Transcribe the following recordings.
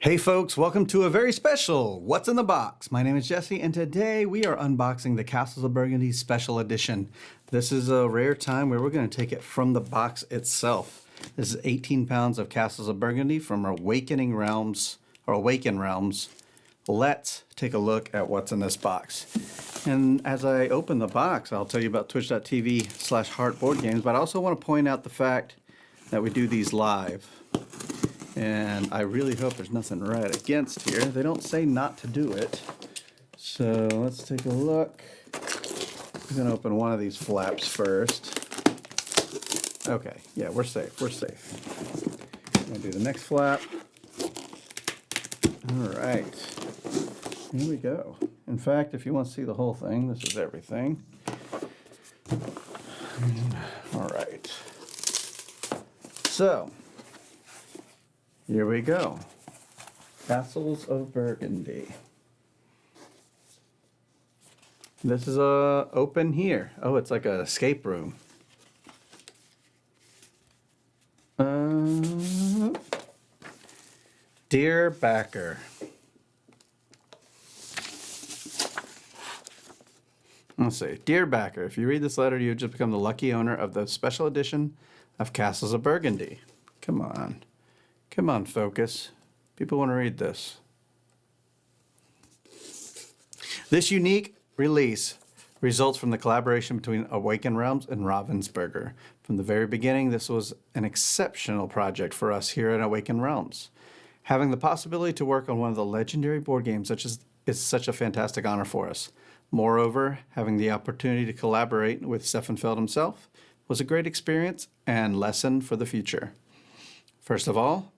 Hey folks, welcome to a very special What's in the Box. My name is Jesse and today we are unboxing the Castles of Burgundy Special Edition. This is a rare time where we're going to take it from the box itself. This is 18 pounds of Castles of Burgundy from Awaken Realms. Let's take a look at what's in this box. And as I open the box, I'll tell you about twitch.tv/heartboardgames, but I also want to point out the fact that we do these live. And I really hope there's nothing right against here. They don't say not to do it. So let's take a look. I'm going to open one of these flaps first. Okay, yeah, we're safe. I'm going to do the next flap. All right. Here we go. In fact, if you want to see the whole thing, this is everything. All right. So, here we go. Castles of Burgundy. This is open here. Oh, it's like an escape room. Dear backer. Let's see. Dear backer, if you read this letter, you just become the lucky owner of the special edition of Castles of Burgundy. Come on. Come on, focus. People want to read this. This unique release results from the collaboration between Awaken Realms and Ravensburger. From the very beginning, this was an exceptional project for us here at Awaken Realms. Having the possibility to work on one of the legendary board games is such a fantastic honor for us. Moreover, having the opportunity to collaborate with Steffenfeld himself was a great experience and lesson for the future. First of all,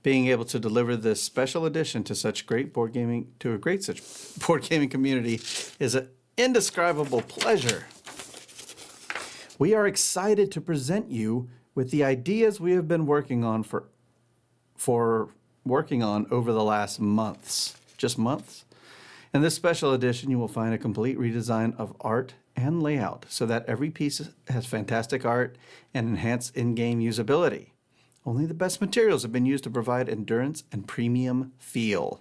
being able to deliver this special edition to such a great board gaming community is an indescribable pleasure. We are excited to present you with the ideas we have been working on over the last months. Just months? In this special edition, you will find a complete redesign of art and layout so that every piece has fantastic art and enhanced in-game usability. Only the best materials have been used to provide endurance and premium feel.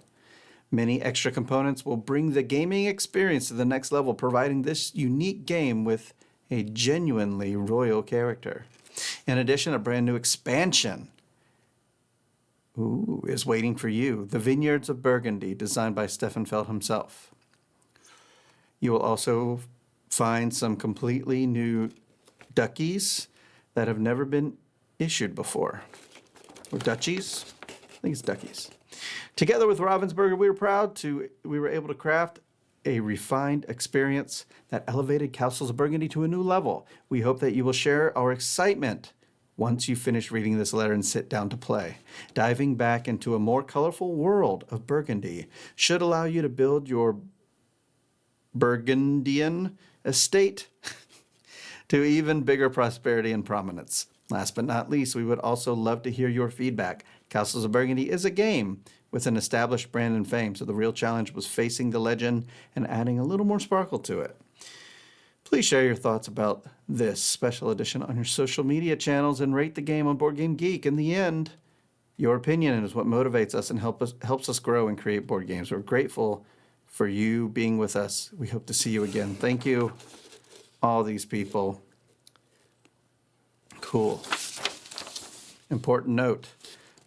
Many extra components will bring the gaming experience to the next level, providing this unique game with a genuinely royal character. In addition, a brand new expansion is waiting for you. The Vineyards of Burgundy, designed by Steffenfeld himself. You will also find some completely new duckies that have never been issued before. Or duchies? I think it's duckies. Together with Ravensburger, we were able to craft a refined experience that elevated Castles of Burgundy to a new level. We hope that you will share our excitement once you finish reading this letter and sit down to play. Diving back into a more colorful world of Burgundy should allow you to build your Burgundian estate to even bigger prosperity and prominence. Last but not least, we would also love to hear your feedback. Castles of Burgundy is a game with an established brand and fame, so the real challenge was facing the legend and adding a little more sparkle to it. Please share your thoughts about this special edition on your social media channels and rate the game on Board Game Geek. In the end, your opinion is what motivates us and helps us grow and create board games. We're grateful for you being with us. We hope to see you again. Thank you, all these people. Cool. Important note,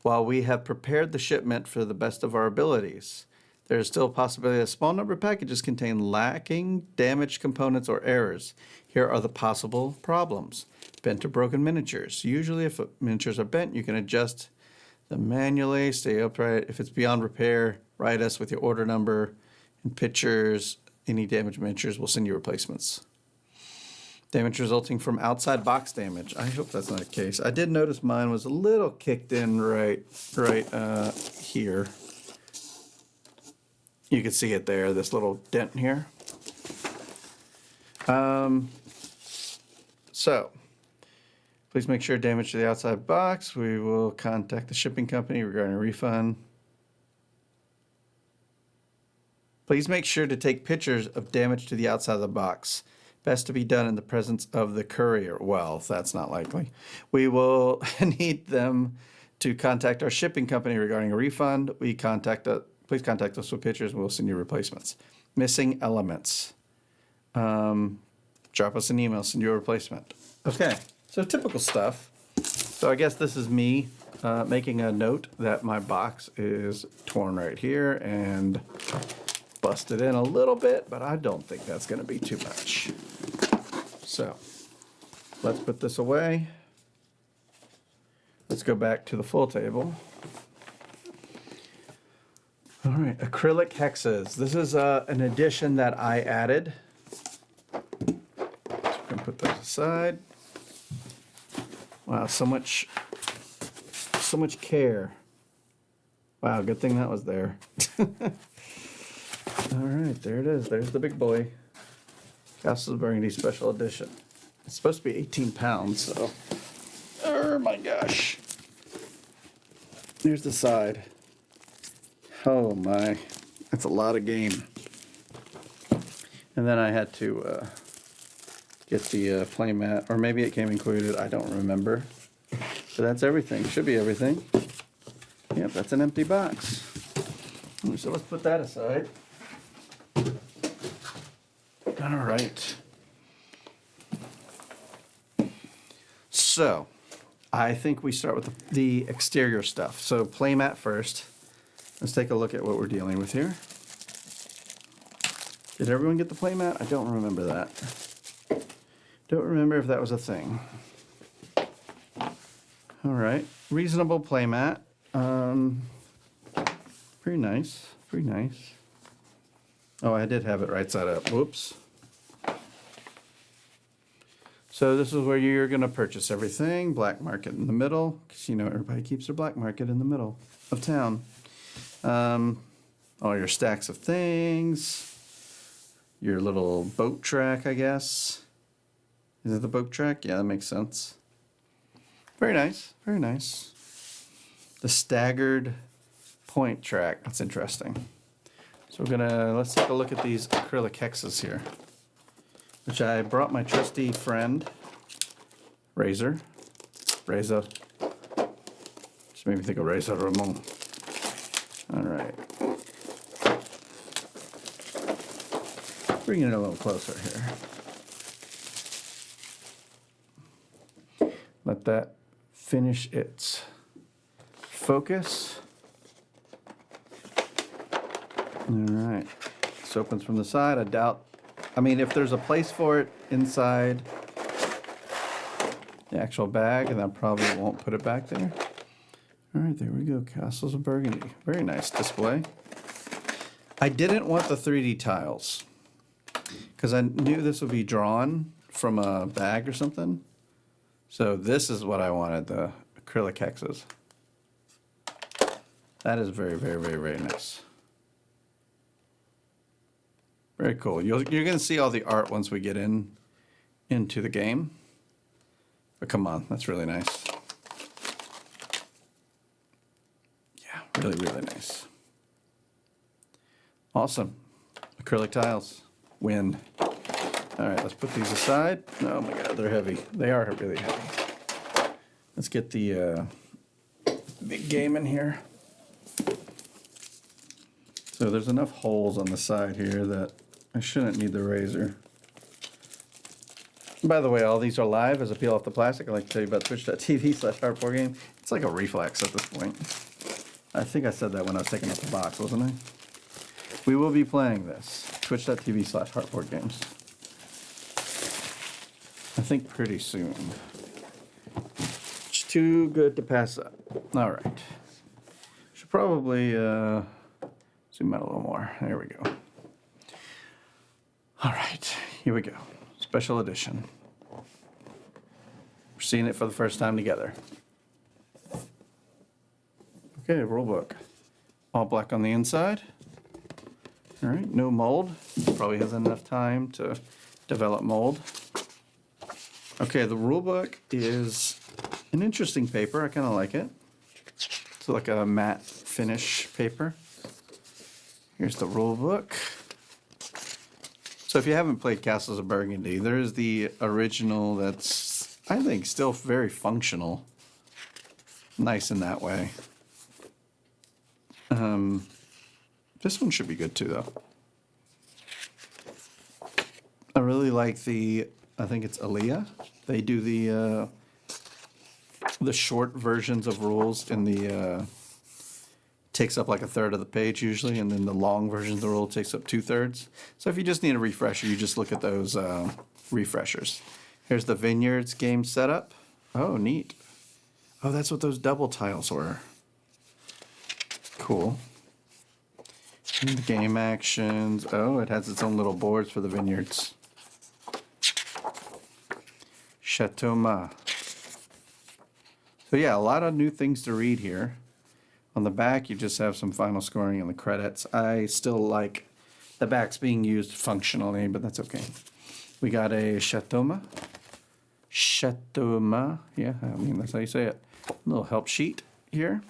while we have prepared the shipment for the best of our abilities, there is still a possibility that a small number of packages contain lacking, damaged components, or errors. Here are the possible problems. Bent or broken miniatures. Usually if miniatures are bent, you can adjust them manually, stay upright. If it's beyond repair, write us with your order number and pictures. Any damaged miniatures, we'll send you replacements. Damage resulting from outside box damage. I hope that's not the case. I did notice mine was a little kicked in right here. You can see it there, this little dent here. So, please make sure damage to the outside box. We will contact the shipping company regarding a refund. Please make sure to take pictures of damage to the outside of the box. Best to be done in the presence of the courier. Well, that's not likely. We will need them to contact our shipping company regarding a refund, please contact us with pictures and we'll send you replacements. Missing elements. Drop us an email, send you a replacement. Okay, so typical stuff. So I guess this is me making a note that my box is torn right here and busted in a little bit, but I don't think that's going to be too much. So let's put this away. Let's go back to the full table. All right, acrylic hexes. This is an addition that I added. So we're gonna put those aside. Wow, so much care. Wow, good thing that was there. All right, there it is. There's the big boy. Castles of Burgundy Special Edition. It's supposed to be 18 pounds, so. Oh my gosh. Here's the side. Oh my, that's a lot of game. And then I had to get the play mat, or maybe it came included, I don't remember. So that's everything, should be everything. Yep, that's an empty box. So let's put that aside. All right. So, I think we start with the exterior stuff. So playmat first. Let's take a look at what we're dealing with here. Did everyone get the playmat? I don't remember that. Don't remember if that was a thing. All right, reasonable playmat. Pretty nice, pretty nice. Oh, I did have it right side up. Whoops. So this is where you're going to purchase everything. Black market in the middle, because you know everybody keeps their black market in the middle of town. All your stacks of things. Your little boat track, I guess. Is it the boat track? Yeah, that makes sense. Very nice, very nice. The staggered point track. That's interesting. So let's take a look at these acrylic hexes here, which I brought my trusty friend, Razor. Just made me think of Razor Ramon. All right. Bring it a little closer here. Let that finish its focus. All right. This opens from the side. I mean, if there's a place for it inside the actual bag, then I probably won't put it back there. All right, there we go. Castles of Burgundy. Very nice display. I didn't want the 3D tiles because I knew this would be drawn from a bag or something. So this is what I wanted, the acrylic hexes. That is very, very, very, very nice. Very cool. You're going to see all the art once we get into the game. But come on, that's really nice. Yeah, really, really nice. Awesome. Acrylic tiles. Win. All right, let's put these aside. Oh my God, they're heavy. They are really heavy. Let's get the big game in here. So there's enough holes on the side here that I shouldn't need the razor. By the way, all these are live as I peel off the plastic. I'd like to tell you about twitch.tv/hardboardgame. It's like a reflex at this point. I think I said that when I was taking out the box, wasn't I? We will be playing this. Twitch.tv/hardboardgames. I think pretty soon. It's too good to pass up. All right. Should probably zoom out a little more. There we go. All right, here we go. Special edition. We're seeing it for the first time together. Okay, rule book. All black on the inside. All right, no mold. Probably hasn't enough time to develop mold. Okay, the rule book is an interesting paper. I kind of like it. It's like a matte finish paper. Here's the rule book. So if you haven't played Castles of Burgundy, there's the original that's, I think, still very functional. nice in that way. This one should be good too, though. I really like I think it's Aaliyah. They do the short versions of rules in the, takes up like a third of the page usually, and then the long version of the rule takes up 2/3. So if you just need a refresher, you just look at those refreshers. Here's the Vineyards game setup. Oh, neat. Oh, that's what those double tiles were. Cool. And the game actions. Oh, it has its own little boards for the Vineyards. Chateau Ma. So yeah, a lot of new things to read here. On the back, you just have some final scoring and the credits. I still like the backs being used functionally, but that's okay. We got a Chateau Ma. Chateau Ma. Yeah, I mean, that's how you say it. A little help sheet here.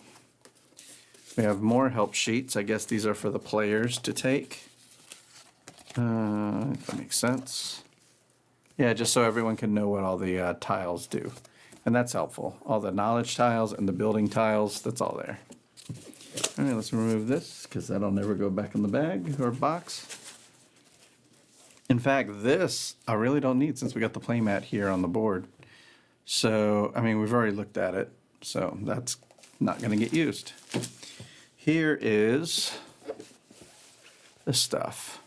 We have more help sheets. I guess these are for the players to take. If that makes sense. Yeah, just so everyone can know what all the tiles do. And that's helpful. All the knowledge tiles and the building tiles, that's all there. All right, let's remove this because that'll never go back in the bag or box. In fact, this I really don't need since we got the playmat here on the board. So, I mean, we've already looked at it, so that's not going to get used. Here is the stuff.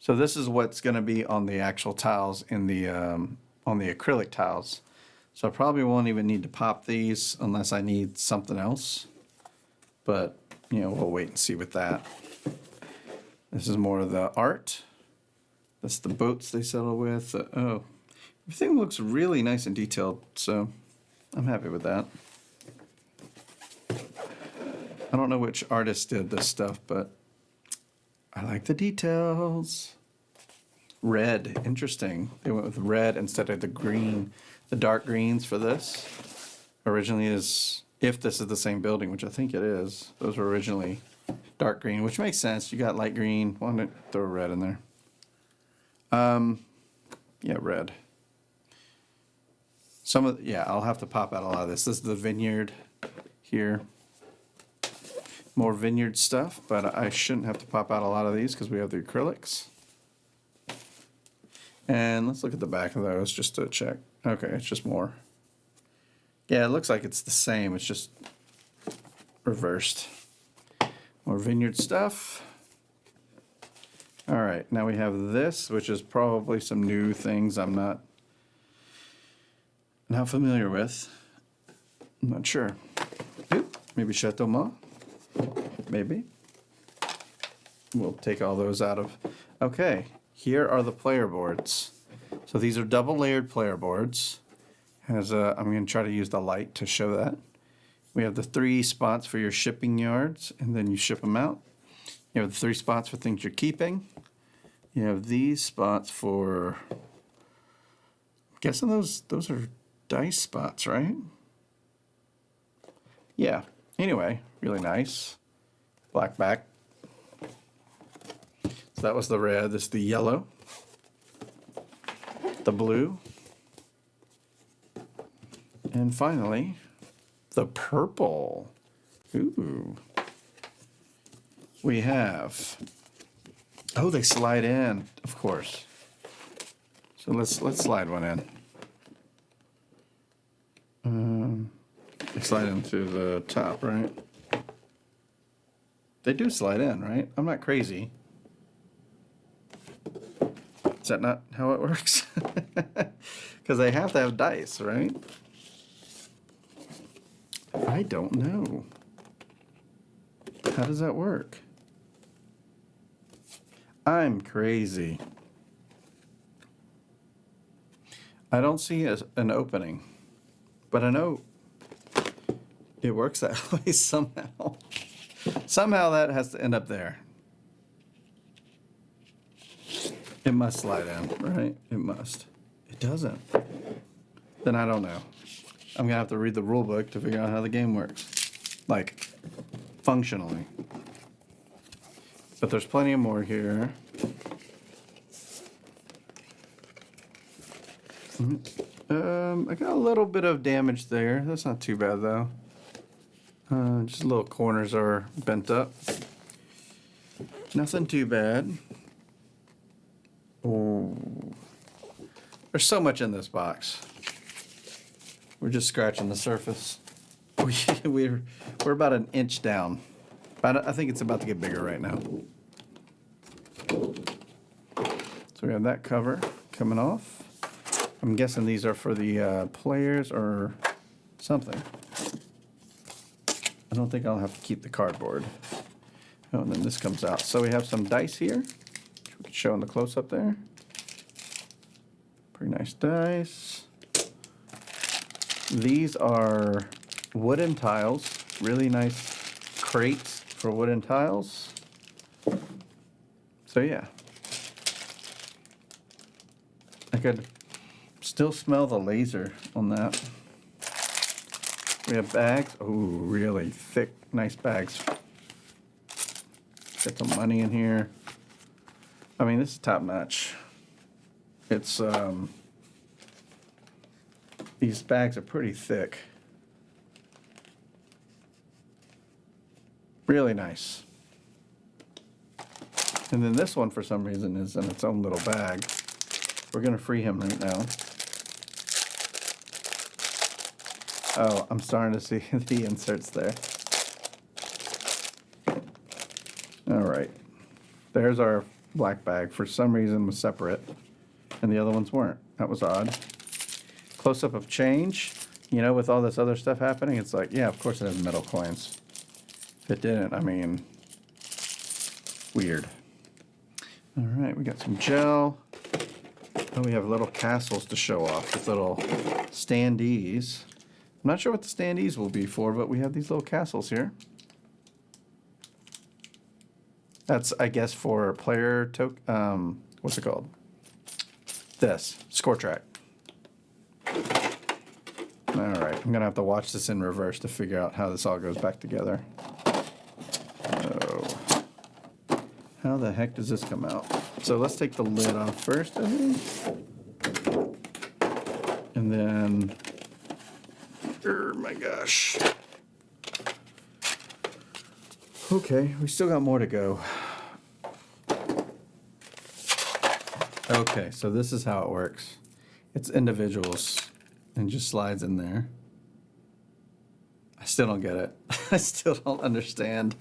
So this is what's going to be on the actual tiles in the on the acrylic tiles. So I probably won't even need to pop these unless I need something else. But, you know, we'll wait and see with that. This is more of the art. That's the boats they settle with. Oh, everything looks really nice and detailed, so I'm happy with that. I don't know which artist did this stuff, but I like the details. Red, interesting. They went with red instead of the green, the dark greens for this. Originally is, if this is the same building, which I think it is, those were originally dark green, which makes sense. You got light green, why don't I throw red in there? Yeah, red. I'll have to pop out a lot of this. This is the vineyard here. More vineyard stuff, but I shouldn't have to pop out a lot of these because we have the acrylics. And let's look at the back of those just to check. Okay, it's just more. Yeah, it looks like it's the same. It's just reversed. More vineyard stuff. All right, now we have this, which is probably some new things I'm not familiar with. I'm not sure. Oop, maybe Chateau Ma. Maybe. We'll take all those out of. Okay, here are the player boards. So these are double layered player boards. I'm going to try to use the light to show that. We have the 3 spots for your shipping yards, and then you ship them out. You have the 3 spots for things you're keeping. You have these spots for, I'm guessing those are dice spots, right? Yeah. Anyway, really nice. Black back. So that was the red. This is the yellow. The blue. And finally, the purple. Ooh. We have, oh, they slide in, of course. So let's slide one in. They slide into the top, right? They do slide in, right? I'm not crazy. Is that not how it works? Because they have to have dice, right? I don't know. How does that work? I'm crazy. I don't see an opening, but I know it works that way somehow. Somehow that has to end up there. It must slide in, right? It must. It doesn't. Then I don't know. I'm going to have to read the rule book to figure out how the game works. Like, functionally. But there's plenty of more here. I got a little bit of damage there. That's not too bad though. Just little corners are bent up. Nothing too bad. Oh, there's so much in this box. We're just scratching the surface. We're about an inch down. I think it's about to get bigger right now. So we have that cover coming off. I'm guessing these are for the players or something. I don't think I'll have to keep the cardboard. Oh, and then this comes out. So we have some dice here, which we can show in the close-up there. Pretty nice dice. These are wooden tiles. Really nice crates for wooden tiles. So yeah. I could still smell the laser on that. We have bags. Oh, really thick, nice bags. Got some money in here. I mean, this is top notch. It's, these bags are pretty thick. Really nice. And then this one, for some reason, is in its own little bag. We're gonna free him right now. Oh, I'm starting to see the inserts there. All right. There's our black bag. For some reason was separate, and the other ones weren't. That was odd. Close-up of change. You know, with all this other stuff happening, it's like, yeah, of course it has metal coins. If it didn't, I mean, weird. All right, we got some gel. Oh, we have little castles to show off with little standees. I'm not sure what the standees will be for, but we have these little castles here. That's, I guess, for player token. What's it called? This score track. All right, I'm gonna have to watch this in reverse to figure out how this all goes back together. Oh, how the heck does this come out? So let's take the lid off first, I think, and then. Oh my gosh. Okay, we still got more to go. Okay, so this is how it works. It's individuals and just slides in there. I still don't get it. I still don't understand.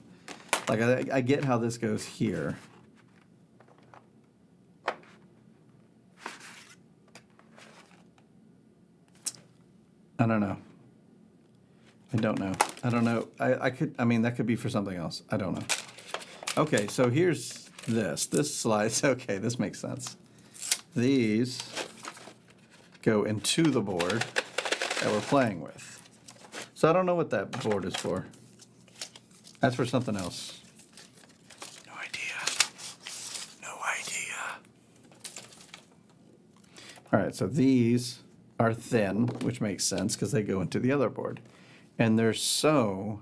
Like, I get how this goes here. I don't know. I don't know. I don't know. I mean, that could be for something else. I don't know. Okay, so here's this. This slides. Okay, this makes sense. These go into the board that we're playing with. So I don't know what that board is for. That's for something else. No idea. No idea. All right, so these are thin, which makes sense because they go into the other board. And there's so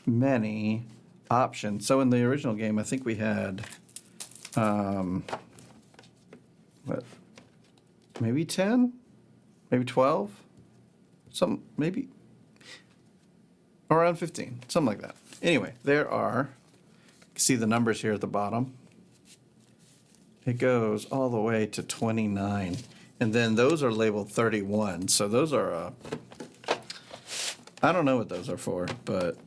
many options. So in the original game, I think we had, what, maybe 10? Maybe 12? Some, maybe, around 15, something like that. Anyway, there are, see the numbers here at the bottom? It goes all the way to 29. And then those are labeled 31. So those are, I don't know what those are for, but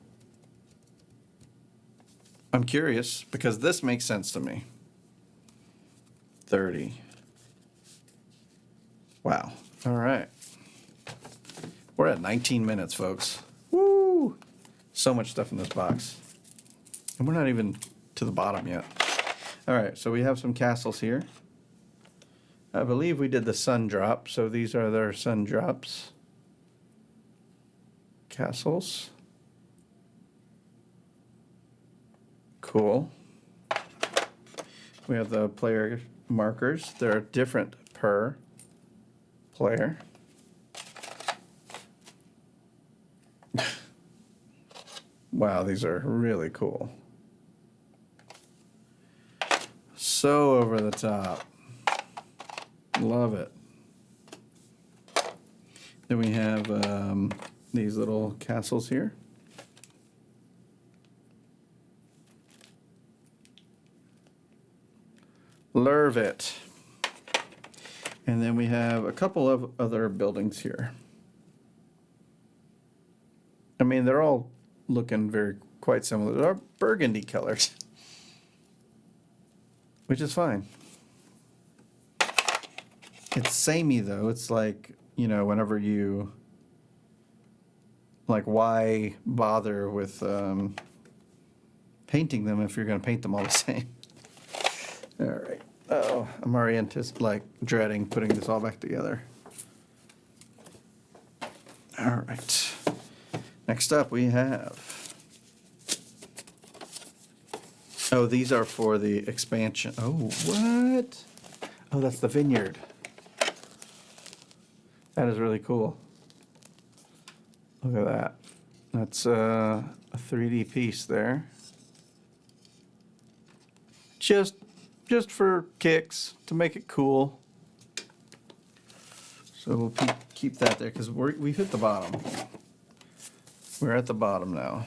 I'm curious because this makes sense to me. 30. Wow. All right. We're at 19 minutes, folks. Woo! So much stuff in this box. And we're not even to the bottom yet. All right, so we have some castles here. I believe we did the sun drop, so these are their sun drops. Castles. Cool. We have the player markers. They're different per player. Wow, these are really cool. So over the top. Love it. Then we have these little castles here. Lervit. And then we have a couple of other buildings here. I mean, they're all looking quite similar. They're burgundy colors, which is fine. It's samey though. It's like, you know, whenever you, like, why bother with painting them if you're going to paint them all the same? All right. Oh, I'm already dreading putting this all back together. All right. Next up we have, oh, these are for the expansion. Oh, what? Oh, that's the vineyard. That is really cool. Look at that. That's a 3D piece there. Just for kicks, to make it cool. So we'll keep that there because we've hit the bottom. We're at the bottom now.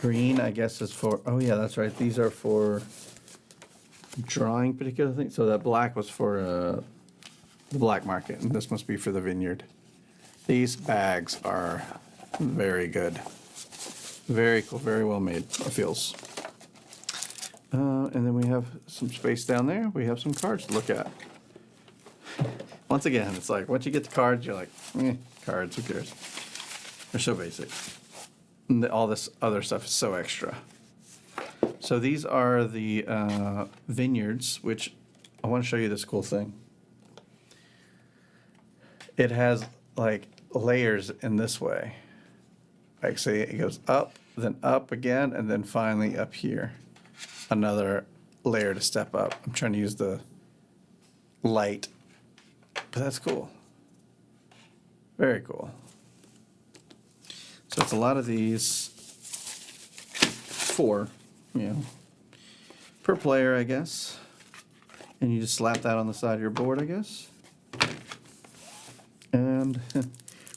Green, I guess, is for, oh yeah, that's right. These are for drawing particular things. So that black was for the black market, and this must be for the vineyard. These bags are very good. Very cool, very well made, it feels. And then we have some space down there. We have some cards to look at. Once again, it's like, once you get the cards, you're like, cards, who cares? They're so basic. And all this other stuff is so extra. So these are the vineyards, which I want to show you this cool thing. It has like layers in this way. Like, say it goes up, then up again, and then finally up here. Another layer to step up. I'm trying to use the light, but that's cool. Very cool. So it's a lot of these, 4, you know, per player, I guess. And you just slap that on the side of your board, I guess. And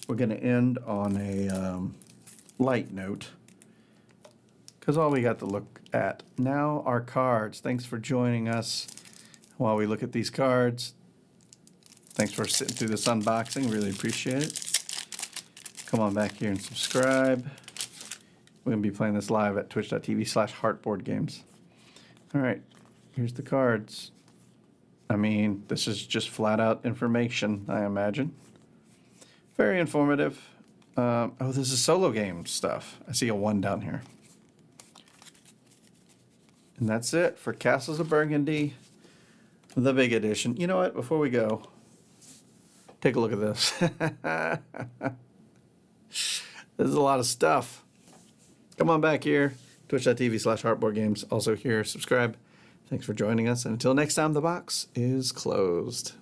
we're going to end on a light note, because all we got to look at now are cards. Thanks for joining us while we look at these cards. Thanks for sitting through this unboxing. Really appreciate it. Come on back here and subscribe. We're going to be playing this live at twitch.tv/heartboardgames. All right, here's the cards. I mean, this is just flat out information, I imagine. Very informative. Oh, this is solo game stuff. I see a 1 down here. And that's it for Castles of Burgundy, the big edition. You know what? Before we go, take a look at this. This is a lot of stuff. Come on back here, twitch.tv/heartboardgames. Also here, subscribe. Thanks for joining us. And until next time, the box is closed.